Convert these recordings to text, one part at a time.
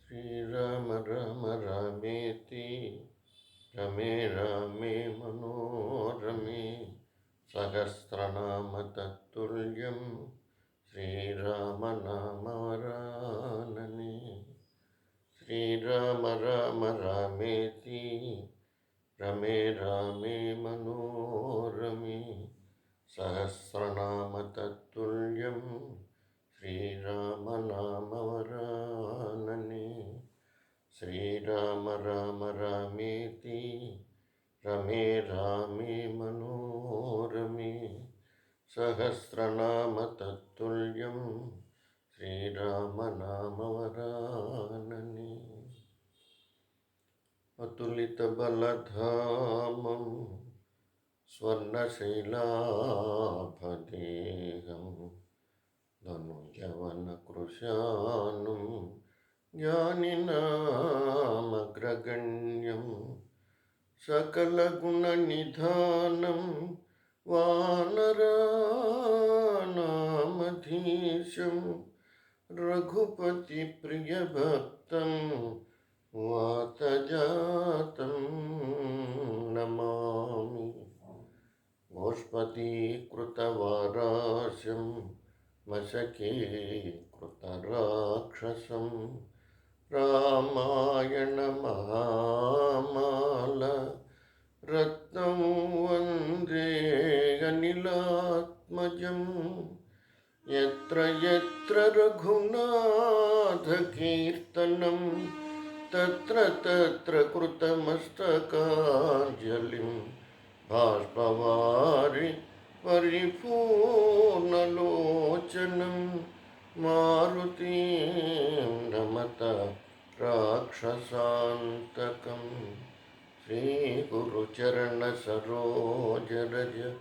శ్రీరామ రామ రామేతి రమే రామే మనోరమే సహస్రనామ తత్తుల్యం శ్రీరామనామవరాననే. శ్రీరామ రామ రామేతి రమే రామే మనోరమే సహస్రనామ తత్తుల్యం శ్రీరామనామవరాననే. శ్రీరామ రామ రామేతి రమే రామే మనోరమే సహస్రనామ తత్తుల్యం శ్రీరామనామవరాననే. అతులిత బలధామం స్వర్ణశైలాభదేహం ధనుజవన కృశానం జ్ఞానినామగ్రగణ్యం సకలగుణనిధానం వానరానామధీశం రఘుపతి ప్రియభక్తం వాతజాతం నమామి. గోష్పదీకృతవారాశం మశకీకృతరాక్షసం రామాయణ మహామాల రత్నం వందే అనిలాత్మజం. యత్ర యత్ర రఘునాథకీర్తనం తత్ర తత్ర కృతమస్తకాంజలిం బాష్పవారి పరిపూర్ణలోచనం మారుతీం నమత రాక్షసాంతకం. శ్రీగురుచరణ సరోజరజ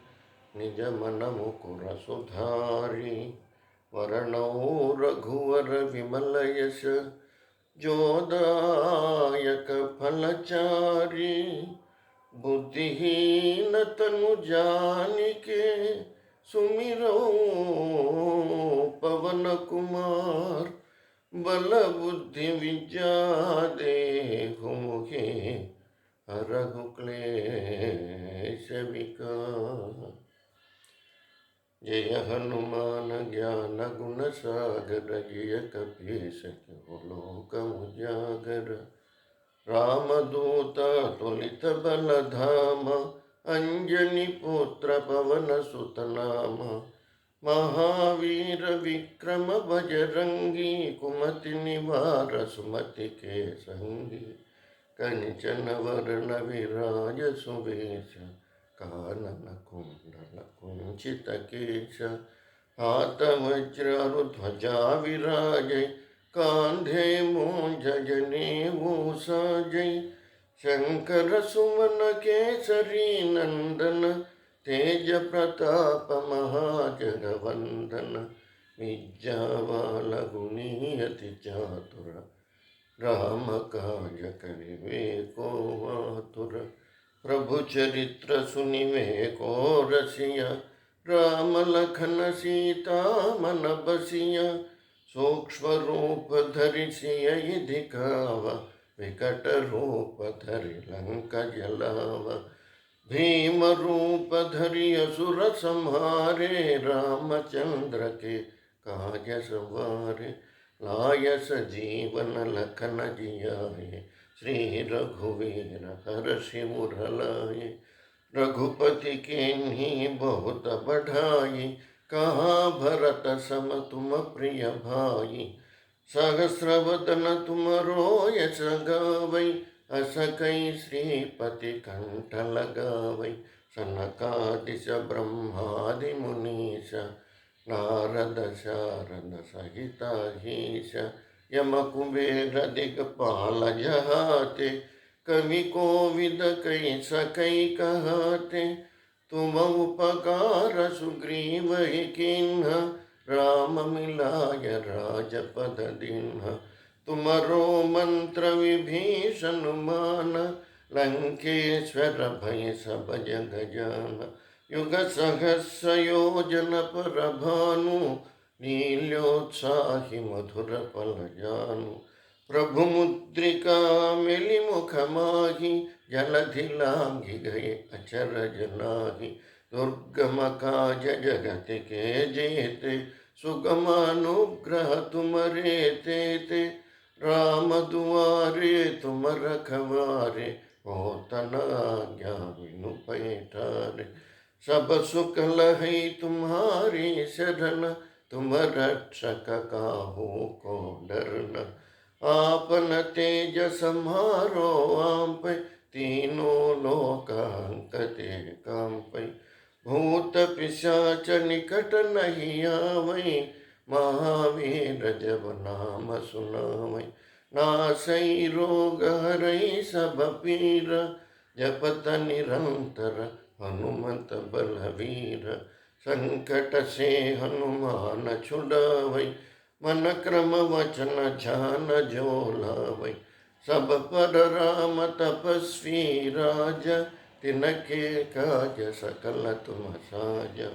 నిజమనముకురసుధారి వరణౌ రఘువర విమలయశ జోదాయక ఫలచారి. బుద్ధిహీనతను జానికే సుమిరౌ పవన కుమార్ బల బుద్ధి విద్యా దేహుముఖే హరహు క్లేశ వికార్. జయ హనుమాన జ్ఞాన గుణ సాగర జయ కపీశ లోక ఉజాగర. రామదూత తులిత బలధామ అంజని పుత్ర పవన సుతనామ. మహావీర విక్రమ బజరంగి కుమతి నివార సుమతి కే సంగి. కంచన వర్ణ విరాజ సువేశ కానన కుండల కుంచిత కేశ. హాత వజ్రారు ధ్వజా విరాజై కాంధే మోజనేవో సాజై. శంకర సుమన కేసరీ నందన తేజ ప్రతాప మహాజగవందన. విద్యావాల గుణీయతి చాతుర రామ కాజ కరివే కో వాతుర. ప్రభు చరిత్ర సునివే కో రసియ రామ లఖన సీతా మన బసియ. సూక్ష్మ రూप धरि सिय दिखाव विकट रूप धरि लंक जलाव. भीम रूप धरि असुर संहारे रामचंद्र के काज सवारे. लाय सजीवन लखन जियाए श्री रघुवीर हर्षि उर लाए. रघुपति केन्ही बहुत बढ़ाई कहा भरत सम तुम प्रिय भाई. सहस्रवदन तुम रोयस गावै अस कई श्रीपति कंठ लगावै. सनकादिश ब्रह्मादि मुनीश नारद शारद सहिताहीश. यम कुबेर दिगपाल जहाते कवि कोविद कई सकई कहते. तुम उपकार सुग्रीव कीन्ह राम मिलाय राजपद दीन्ह. तुमरो मंत्र विभीषण मान लंकेश्वर भय सब जग जान. युग सहस्र योजन पर भानु नील्योत्साहि मधुर पल जानु. प्रभुमुद्रिका मिलिमुख माही जलधि लांघि गए अचरज नाही। दुर्गम काज जगत के जेते सुगम अनुग्रह तुमरे तेते। राम दुआरे तुम रखवारे हो तना आज्ञा बिनु पैठारे। सब सुख लहै तुम्हारी शरण तुम रक्षक काहू को डरना। आपन तेज सम्हारो आप तीनों लोकांकते कांपै। भूत पिशाच निकट नहीं आवै महावीर जब नाम सुनावै। नासै रोग हरै सब पीर जपत निरंतर हनुमत बलवीर। संकट से हनुमान छुड़ावै मन क्रम वचन ध्यान जो लावै। सब पर राम तपस्वी राज तिनके काज सकल तुम साजा।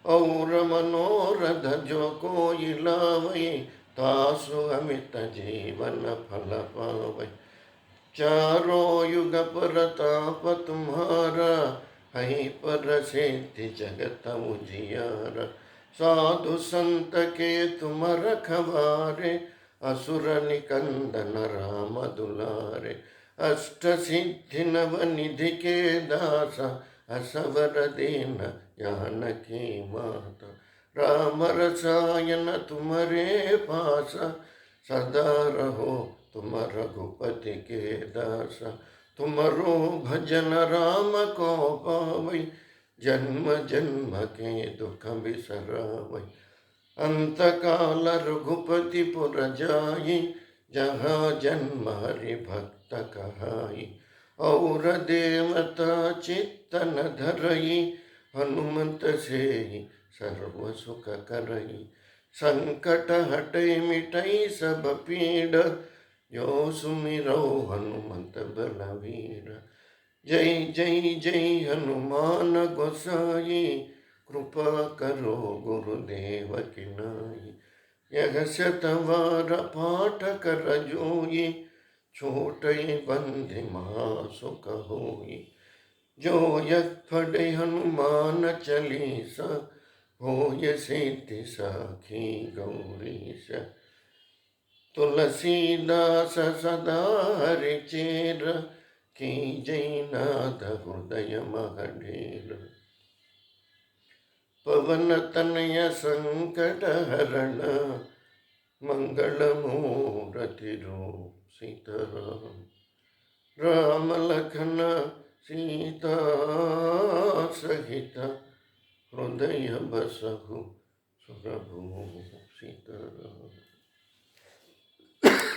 और मनोरथ जो कोई लावै तासु अमित जीवन फल पावै। चारों युग परताप तुम्हारा है पर सिद्धि जगत उजियारा। साधु संत के तुम रखवारे असुर निकंदन राम दुलारे। अष्ट सिद्धि नव निधि के दासा असवर दीन जानकी माता। राम रसायन तुम्हारे पासा सदा रहो तुम रघुपति के दासा। तुमरो भजन राम को पावै जन्म जन्म के दुख बिसरावै। अंत काल रघुपति पुर जाई जहाँ जन्म हरि भक्त कहाई। और देवता चित्तन धरई हनुमंत से सर्व सुख करई। संकट हटै मिटै सब पीड़ जो सुमिरो हनुमंत बलवीर। जय जय जय हनुमान गोसाई कृपा करो गुरुदेव की नाई। यह शतवार पाठ कर जोई छोटै बंधि महासुख होई। जो यह पढ़े हनुमान चालीसा होय सिद्धि साखी गौरीश। तुलसीदास सदा हरिचेर की जयनाथ हृदय महडेर। पवन तनय संकट हरण मंगल मूर्ति रूप सीताराम। राम लखन सीता सहित हृदय बसहु सुरभूषित।